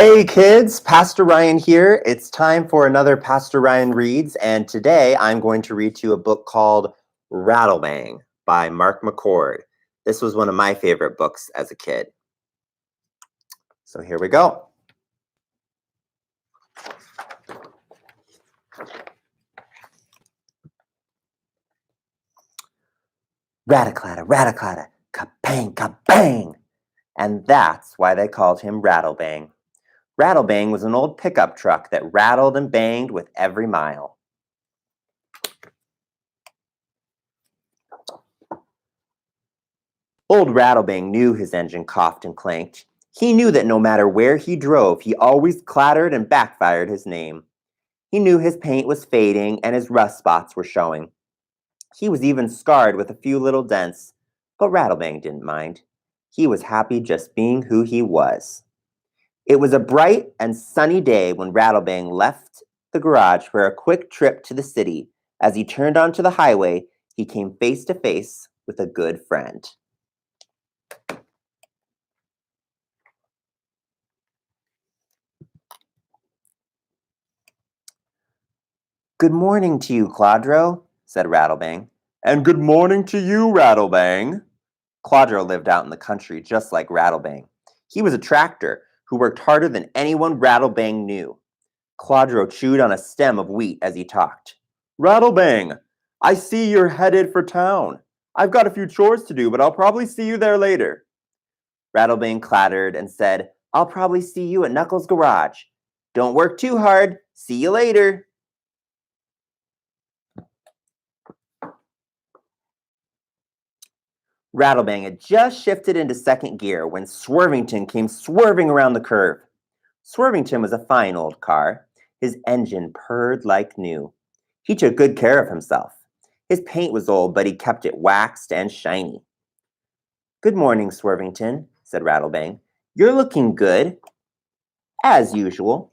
Hey kids, Pastor Ryan here. It's time for another Pastor Ryan Reads, and today I'm going to read to you a book called Rattlebang by McCord. This was one of my favorite books as a kid. So here we go. Rattlaclatter, rattlaclatter, ka-bang, ka-bang! And that's why they called him Rattlebang. Rattlebang was an old pickup truck that rattled and banged with every mile. Old Rattlebang knew his engine coughed and clanked. He knew that no matter where he drove, he always clattered and backfired his name. He knew his paint was fading and his rust spots were showing. He was even scarred with a few little dents, but Rattlebang didn't mind. He was happy just being who he was. It was a bright and sunny day when Rattlebang left the garage for a quick trip to the city. As he turned onto the highway, he came face to face with a good friend. "Good morning to you, Quadro," said Rattlebang. "And good morning to you, Rattlebang." Quadro lived out in the country just like Rattlebang. He was a tractor who worked harder than anyone Rattlebang knew. Quadro chewed on a stem of wheat as he talked. "Rattlebang, I see you're headed for town. I've got a few chores to do, but I'll probably see you there later." Rattlebang clattered and said, "I'll probably see you at Knuckles' garage. Don't work too hard. See you later." Rattlebang had just shifted into second gear when Swervington came swerving around the curve. Swervington was a fine old car. His engine purred like new. He took good care of himself. His paint was old, but he kept it waxed and shiny. "Good morning, Swervington," said Rattlebang. "You're looking good, as usual."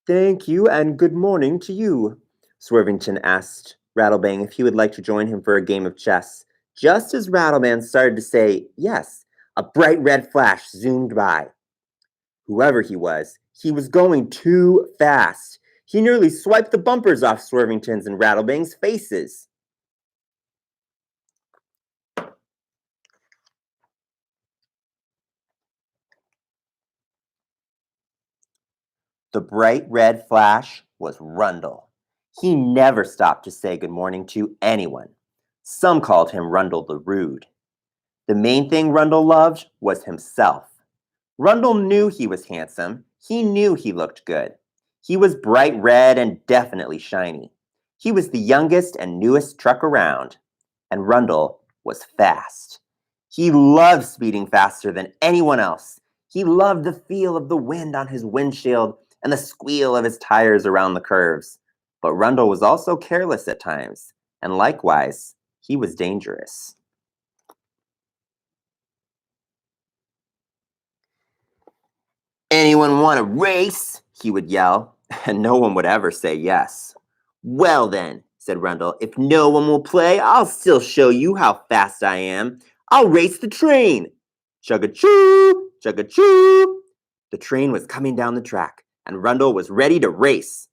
"Thank you, and good morning to you." Swervington asked Rattlebang if he would like to join him for a game of chess. Just as Rattlebang started to say yes, a bright red flash zoomed by. Whoever he was going too fast. He nearly swiped the bumpers off Swervington's and Rattlebang's faces. The bright red flash was Rundle. He never stopped to say good morning to anyone. Some called him Rundle the Rude. The main thing Rundle loved was himself. Rundle knew he was handsome. He knew he looked good. He was bright red and definitely shiny. He was the youngest and newest truck around. And Rundle was fast. He loved speeding faster than anyone else. He loved the feel of the wind on his windshield and the squeal of his tires around the curves. But Rundle was also careless at times, and likewise, he was dangerous. "Anyone want to race?" he would yell, and no one would ever say yes. "Well then," said Rundle, "if no one will play, I'll still show you how fast I am. I'll race the train." Chugga-choo, chugga-choo. The train was coming down the track, and Rundle was ready to race.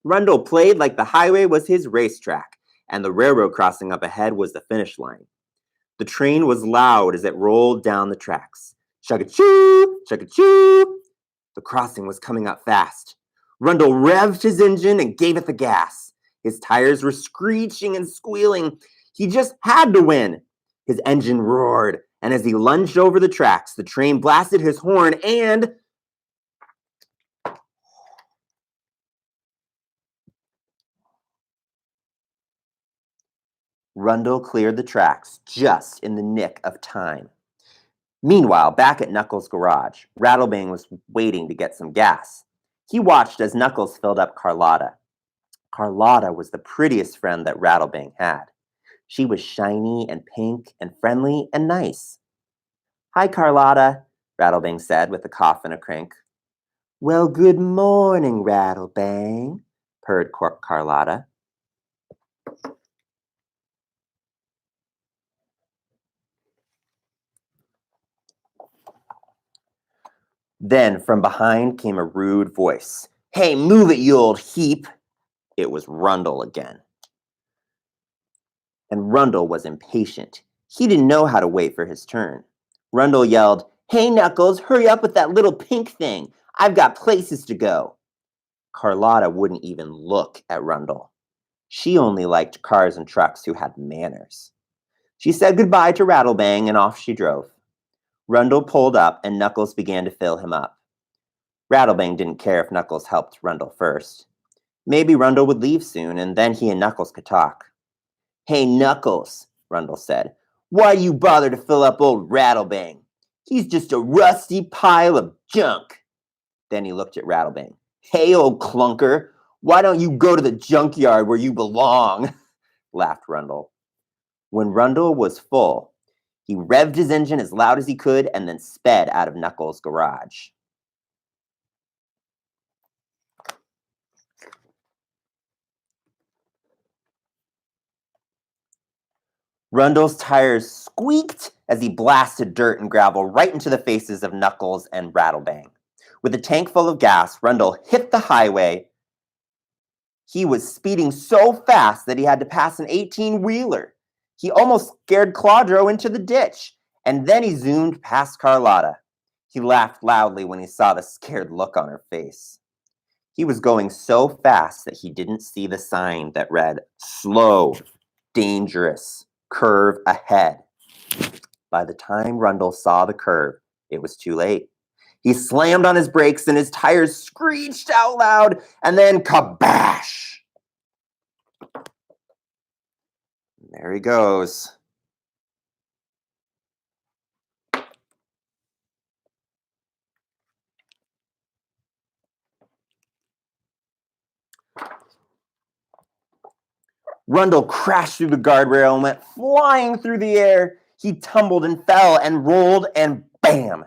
Rundle played like the highway was his racetrack, and the railroad crossing up ahead was the finish line. The train was loud as it rolled down the tracks. Chugga-choo, chugga-choo. The crossing was coming up fast. Rundle revved his engine and gave it the gas. His tires were screeching and squealing. He just had to win. His engine roared, and as he lunged over the tracks, the train blasted his horn and... Rundle cleared the tracks just in the nick of time. Meanwhile, back at Knuckles' garage, Rattlebang was waiting to get some gas. He watched as Knuckles filled up Carlotta. Carlotta was the prettiest friend that Rattlebang had. She was shiny and pink and friendly and nice. "Hi, Carlotta," Rattlebang said with a cough and a crink. "Well, good morning, Rattlebang," purred Carlotta. Then from behind came a rude voice. "Hey, move it, you old heap!" It was Rundle again. And Rundle was impatient. He didn't know how to wait for his turn. Rundle yelled, "Hey, Knuckles, hurry up with that little pink thing. I've got places to go." Carlotta wouldn't even look at Rundle. She only liked cars and trucks who had manners. She said goodbye to Rattlebang and off she drove. Rundle pulled up and Knuckles began to fill him up. Rattlebang didn't care if Knuckles helped Rundle first. Maybe Rundle would leave soon and then he and Knuckles could talk. "Hey, Knuckles," Rundle said, "why you bother to fill up old Rattlebang? He's just a rusty pile of junk." Then he looked at Rattlebang. "Hey, old clunker, why don't you go to the junkyard where you belong?" laughed Rundle. When Rundle was full, he revved his engine as loud as he could and then sped out of Knuckles' garage. Rundle's tires squeaked as he blasted dirt and gravel right into the faces of Knuckles and Rattlebang. With a tank full of gas, Rundle hit the highway. He was speeding so fast that he had to pass an 18-wheeler. He almost scared Claudro into the ditch, and then he zoomed past Carlotta. He laughed loudly when he saw the scared look on her face. He was going so fast that he didn't see the sign that read, "Slow, dangerous, curve ahead." By the time Rundle saw the curve, it was too late. He slammed on his brakes and his tires screeched out loud, and then kabash! There he goes. Rundle crashed through the guardrail and went flying through the air. He tumbled and fell and rolled, and bam!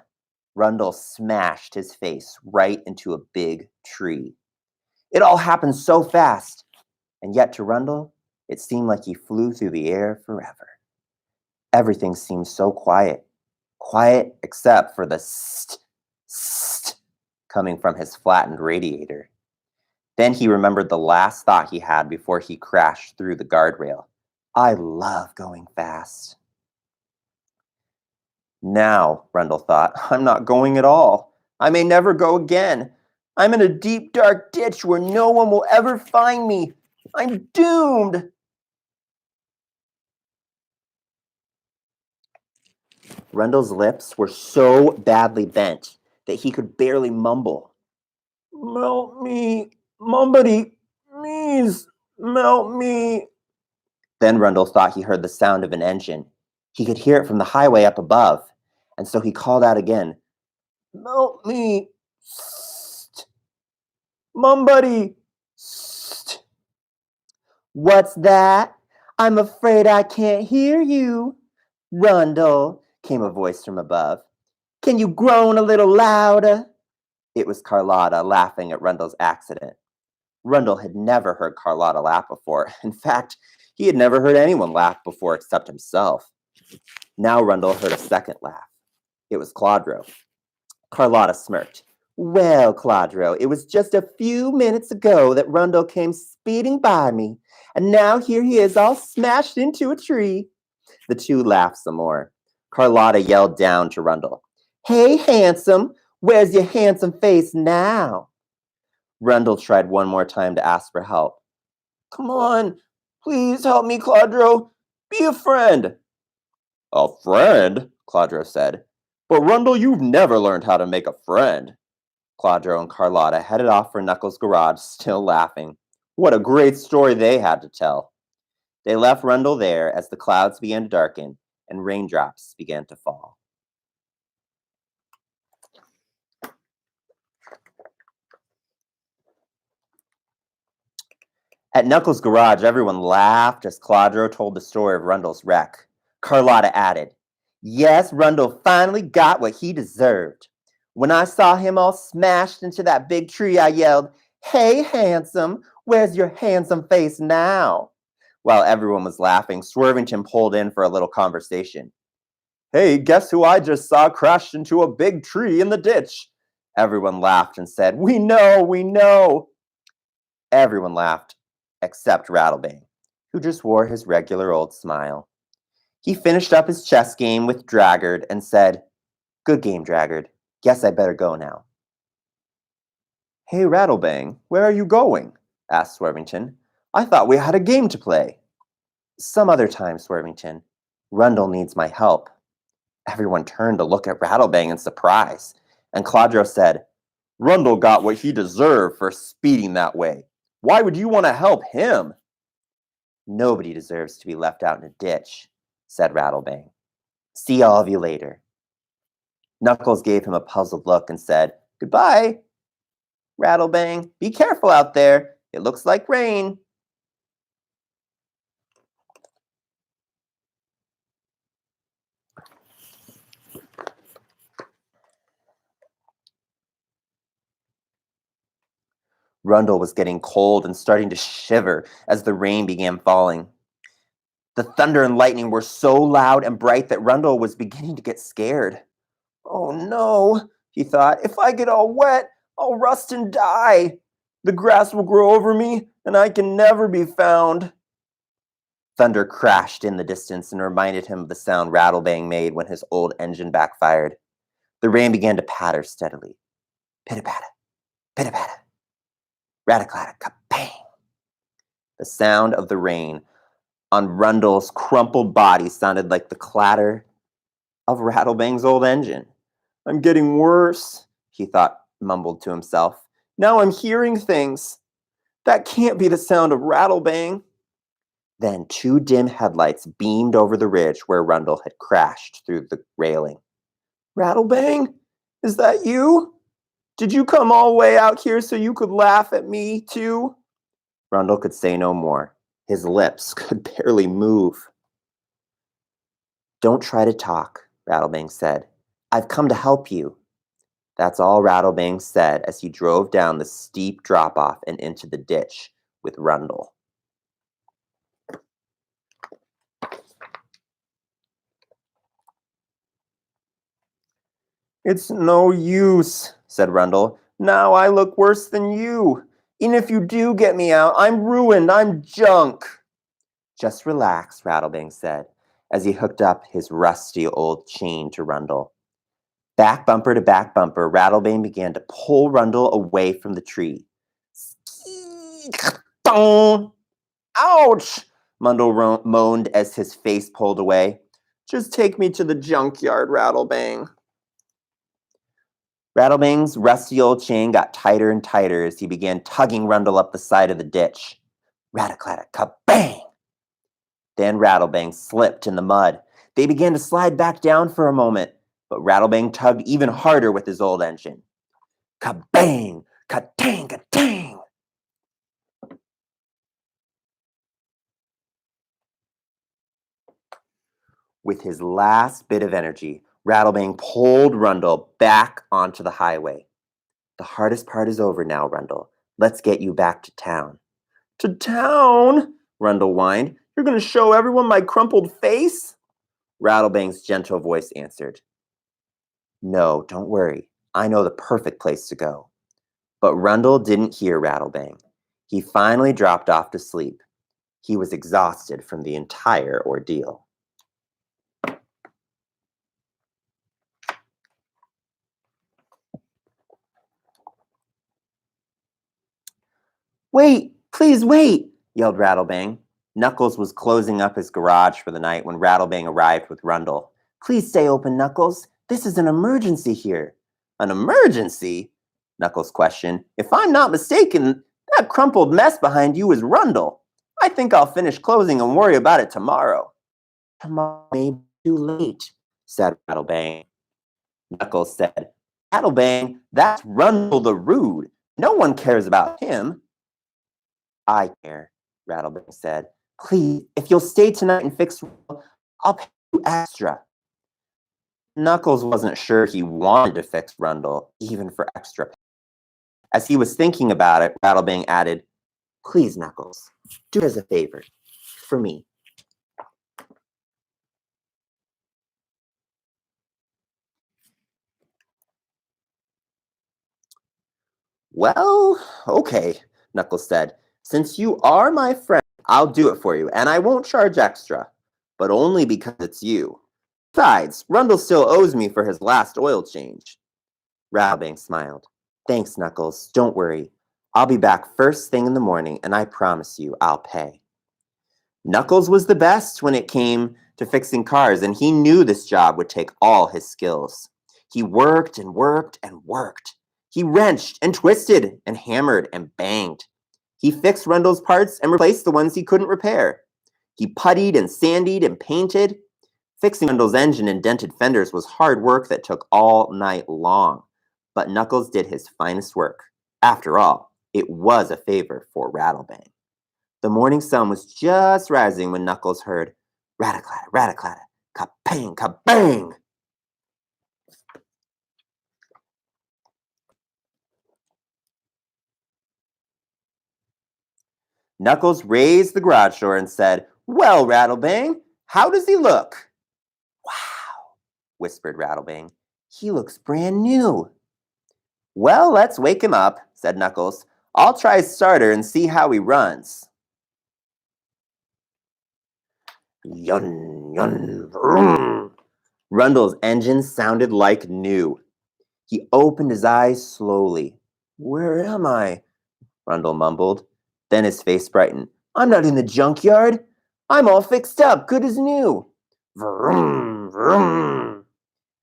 Rundle smashed his face right into a big tree. It all happened so fast, and yet to Rundle, it seemed like he flew through the air forever. Everything seemed so quiet. Quiet except for the st coming from his flattened radiator. Then he remembered the last thought he had before he crashed through the guardrail. "I love going fast." Now, Rundle thought, "I'm not going at all. I may never go again. I'm in a deep, dark ditch where no one will ever find me. I'm doomed." Rundle's lips were so badly bent that he could barely mumble. "Melt me, mumbity, please, melt me." Then Rundle thought he heard the sound of an engine. He could hear it from the highway up above, and so he called out again, "Melt me, st, mumbity, st." "What's that? I'm afraid I can't hear you, Rundle," came a voice from above. "Can you groan a little louder?" It was Carlotta laughing at Rundle's accident. Rundle had never heard Carlotta laugh before. In fact, he had never heard anyone laugh before except himself. Now Rundle heard a second laugh. It was Claudro. Carlotta smirked. "Well, Claudro, it was just a few minutes ago that Rundle came speeding by me, and now here he is all smashed into a tree." The two laughed some more. Carlotta yelled down to Rundle, "Hey, handsome, where's your handsome face now?" Rundle tried one more time to ask for help. "Come on, please help me, Claudro. Be a friend." "A friend?" Claudro said. "But Rundle, you've never learned how to make a friend." Claudro and Carlotta headed off for Knuckles' garage, still laughing. What a great story they had to tell. They left Rundle there as the clouds began to darken and raindrops began to fall. At Knuckles' garage, everyone laughed as Claudro told the story of Rundle's wreck. Carlotta added, "Yes, Rundle finally got what he deserved. When I saw him all smashed into that big tree, I yelled, 'Hey, handsome, where's your handsome face now?'" While everyone was laughing, Swervington pulled in for a little conversation. "Hey, guess who I just saw crashed into a big tree in the ditch?" Everyone laughed and said, "We know, we know." Everyone laughed, except Rattlebang, who just wore his regular old smile. He finished up his chess game with Draggard and said, "Good game, Draggard. Guess I better go now." "Hey, Rattlebang, where are you going?" asked Swervington. "I thought we had a game to play." "Some other time, Swervington. Rundle needs my help." Everyone turned to look at Rattlebang in surprise, and Claudro said, "Rundle got what he deserved for speeding that way. Why would you want to help him?" "Nobody deserves to be left out in a ditch," said Rattlebang. "See all of you later." Knuckles gave him a puzzled look and said, "Goodbye, Rattlebang. Be careful out there. It looks like rain." Rundle was getting cold and starting to shiver as the rain began falling. The thunder and lightning were so loud and bright that Rundle was beginning to get scared. "Oh no," he thought. "If I get all wet, I'll rust and die. The grass will grow over me, and I can never be found." Thunder crashed in the distance and reminded him of the sound Rattlebang made when his old engine backfired. The rain began to patter steadily. Pitter-patter, pitter-patter, rat-a-clatter, ka-bang. The sound of the rain on Rundle's crumpled body sounded like the clatter of Rattlebang's old engine. "I'm getting worse," he thought, mumbled to himself. "Now I'm hearing things. That can't be the sound of Rattlebang." Then two dim headlights beamed over the ridge where Rundle had crashed through the railing. "Rattlebang? Is that you? Did you come all the way out here so you could laugh at me, too?" Rundle could say no more. His lips could barely move. "Don't try to talk," Rattlebang said. "I've come to help you." That's all Rattlebang said as he drove down the steep drop-off and into the ditch with Rundle. "It's no use," said Rundle. "Now I look worse than you. Even if you do get me out, I'm ruined. I'm junk." "Just relax," Rattlebang said, as he hooked up his rusty old chain to Rundle. Back bumper to back bumper, Rattlebang began to pull Rundle away from the tree. "Ouch!" Rundle moaned as his face pulled away. "Just take me to the junkyard, Rattlebang." Rattlebang's rusty old chain got tighter and tighter as he began tugging Rundle up the side of the ditch. Rat-a-clatter, ka-bang! Then Rattlebang slipped in the mud. They began to slide back down for a moment, but Rattlebang tugged even harder with his old engine. Ka-bang! Ka-tang! Ka-tang! With his last bit of energy, Rattlebang pulled Rundle back onto the highway. "The hardest part is over now, Rundle. Let's get you back to town." "To town?" Rundle whined. "You're going to show everyone my crumpled face?" Rattlebang's gentle voice answered. "No, don't worry. I know the perfect place to go." But Rundle didn't hear Rattlebang. He finally dropped off to sleep. He was exhausted from the entire ordeal. "Wait! Please wait!" yelled Rattlebang. Knuckles was closing up his garage for the night when Rattlebang arrived with Rundle. "Please stay open, Knuckles. This is an emergency here." "An emergency?" Knuckles questioned. "If I'm not mistaken, that crumpled mess behind you is Rundle. I think I'll finish closing and worry about it tomorrow." "Tomorrow may be too late," said Rattlebang. Knuckles said, "Rattlebang, that's Rundle the Rude. No one cares about him." "I care," Rattlebang said. "Please, if you'll stay tonight and fix Rundle, I'll pay you extra." Knuckles wasn't sure he wanted to fix Rundle, even for extra pay. As he was thinking about it, Rattlebang added, "Please, Knuckles, do it as a favor. For me." Well, okay, Knuckles said. Since you are my friend, I'll do it for you, and I won't charge extra. But only because it's you. Besides, Rundle still owes me for his last oil change. Rattlebang smiled. Thanks, Knuckles. Don't worry. I'll be back first thing in the morning, and I promise you I'll pay. Knuckles was the best when it came to fixing cars, and he knew this job would take all his skills. He worked and worked and worked. He wrenched and twisted and hammered and banged. He fixed Rundle's parts and replaced the ones he couldn't repair. He puttied and sandied and painted. Fixing Rundle's engine and dented fenders was hard work that took all night long. But Knuckles did his finest work. After all, it was a favor for Rattlebang. The morning sun was just rising when Knuckles heard rat-a-clatter, rat-a-clatter, ka-bang, ka-bang. Knuckles raised the garage door and said, Well, Rattlebang, how does he look? Wow, whispered Rattlebang. He looks brand new. Well, let's wake him up, said Knuckles. I'll try his starter and see how he runs. Yun, yun, vroom. Rundle's engine sounded like new. He opened his eyes slowly. Where am I? Rundle mumbled. Then his face brightened. I'm not in the junkyard. I'm all fixed up, good as new. Vroom, vroom.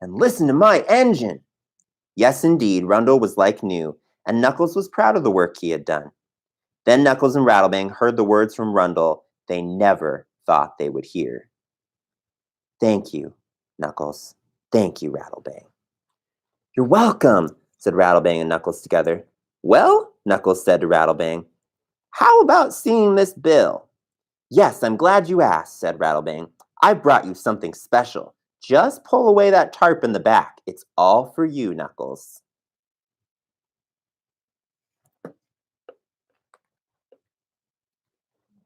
And listen to my engine. Yes, indeed, Rundle was like new, and Knuckles was proud of the work he had done. Then Knuckles and Rattlebang heard the words from Rundle they never thought they would hear. Thank you, Knuckles. Thank you, Rattlebang. You're welcome, said Rattlebang and Knuckles together. Well, Knuckles said to Rattlebang, how about seeing this bill? Yes, I'm glad you asked, said Rattlebang. I brought you something special. Just pull away that tarp in the back. It's all for you, Knuckles.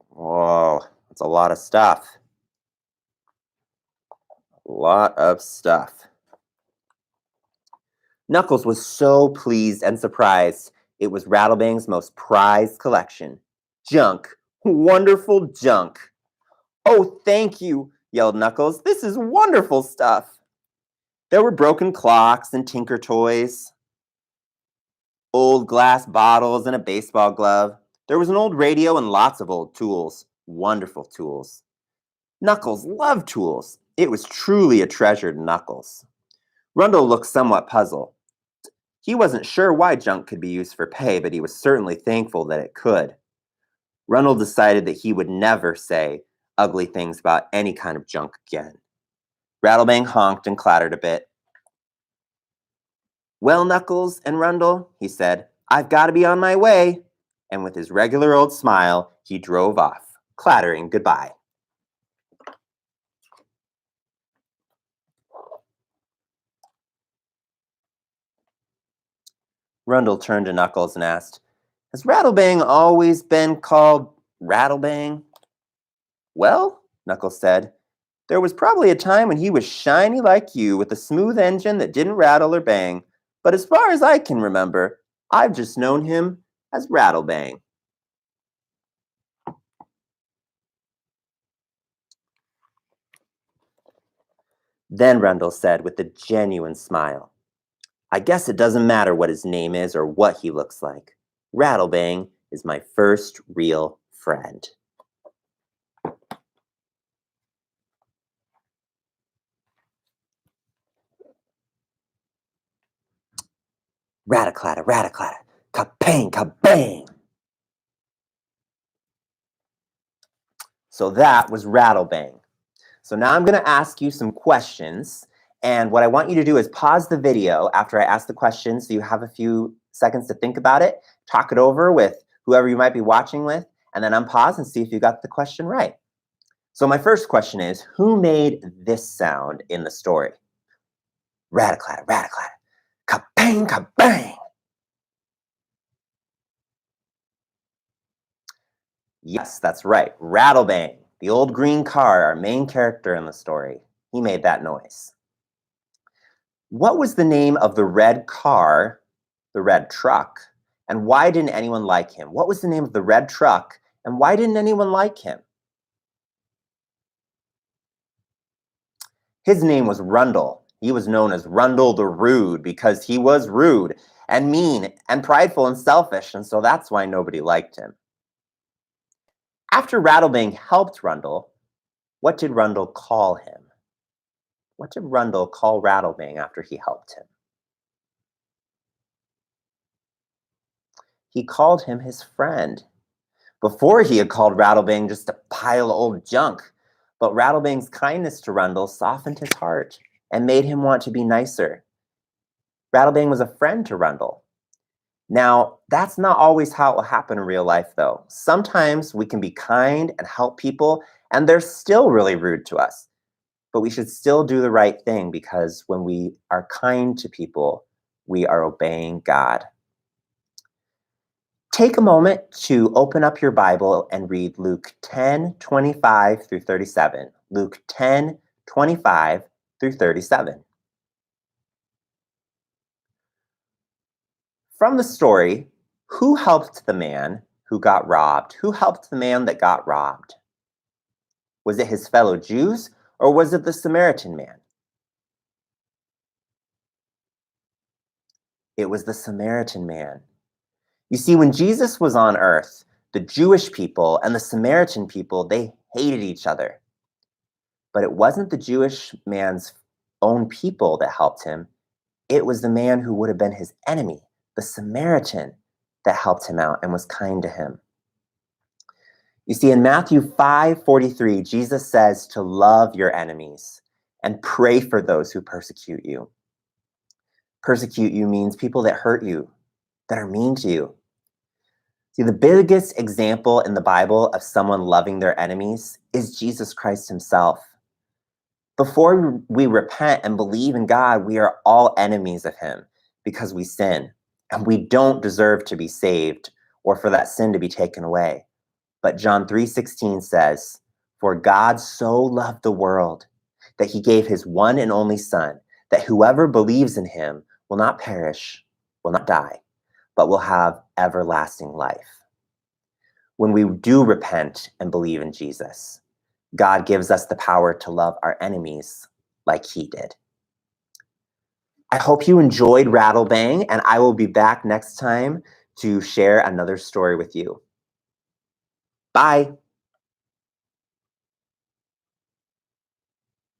Whoa, that's a lot of stuff. A lot of stuff. Knuckles was so pleased and surprised. It was Rattlebang's most prized collection. Junk. Wonderful junk. Oh, thank you, yelled Knuckles. This is wonderful stuff. There were broken clocks and tinker toys, old glass bottles and a baseball glove. There was an old radio and lots of old tools. Wonderful tools. Knuckles loved tools. It was truly a treasure to Knuckles. Rundle looked somewhat puzzled. He wasn't sure why junk could be used for pay, but he was certainly thankful that it could. Rundle decided that he would never say ugly things about any kind of junk again. Rattlebang honked and clattered a bit. Well, Knuckles and Rundle, he said, I've got to be on my way. And with his regular old smile, he drove off, clattering goodbye. Rundle turned to Knuckles and asked, Has Rattlebang always been called Rattlebang? Well, Knuckles said, there was probably a time when he was shiny like you with a smooth engine that didn't rattle or bang, but as far as I can remember, I've just known him as Rattlebang. Then Rundle said with a genuine smile, I guess it doesn't matter what his name is or what he looks like. Rattlebang is my first real friend. Rat-a-clatter, rat-a-clatter, ka-bang, ka-bang. So that was Rattlebang. So now I'm going to ask you some questions. And what I want you to do is pause the video after I ask the question so you have a few seconds to think about it, talk it over with whoever you might be watching with, and then unpause and see if you got the question right. So my first question is, who made this sound in the story? Rat-a-clatter, rat-a-clatter, ka-bang, ka-bang. Yes, that's right. Rattlebang, the old green car, our main character in the story. He made that noise. What was the name of the red car, the red truck, And why didn't anyone like him? What was the name of the red truck? And why didn't anyone like him? His name was Rundle. He was known as Rundle the Rude because he was rude and mean and prideful and selfish, and so that's why nobody liked him. After Rattlebang helped Rundle, what did Rundle call him? What did Rundle call Rattlebang after he helped him? He called him his friend. Before he had called Rattlebang just a pile of old junk, but Rattlebang's kindness to Rundle softened his heart and made him want to be nicer. Rattlebang was a friend to Rundle. Now, that's not always how it will happen in real life, though. Sometimes we can be kind and help people, and they're still really rude to us. But we should still do the right thing because when we are kind to people, we are obeying God. Take a moment to open up your Bible and read Luke 10:25 through 37. Luke 10:25 through 37. From the story, who helped the man who got robbed? Who helped the man that got robbed? Was it his fellow Jews or was it the Samaritan man? It was the Samaritan man. You see, when Jesus was on earth, the Jewish people and the Samaritan people, they hated each other. But it wasn't the Jewish man's own people that helped him. It was the man who would have been his enemy, the Samaritan, that helped him out and was kind to him. You see, in Matthew 5:43, Jesus says to love your enemies and pray for those who persecute you. Persecute you means people that hurt you, that are mean to you. See, the biggest example in the Bible of someone loving their enemies is Jesus Christ himself. Before we repent and believe in God, we are all enemies of him because we sin, and we don't deserve to be saved or for that sin to be taken away. But John 3:16 says, "For God so loved the world that he gave his one and only Son, that whoever believes in him will not perish, will not die, but will have everlasting life." When we do repent and believe in Jesus, God gives us the power to love our enemies like he did. I hope you enjoyed Rattlebang, and I will be back next time to share another story with you. Bye.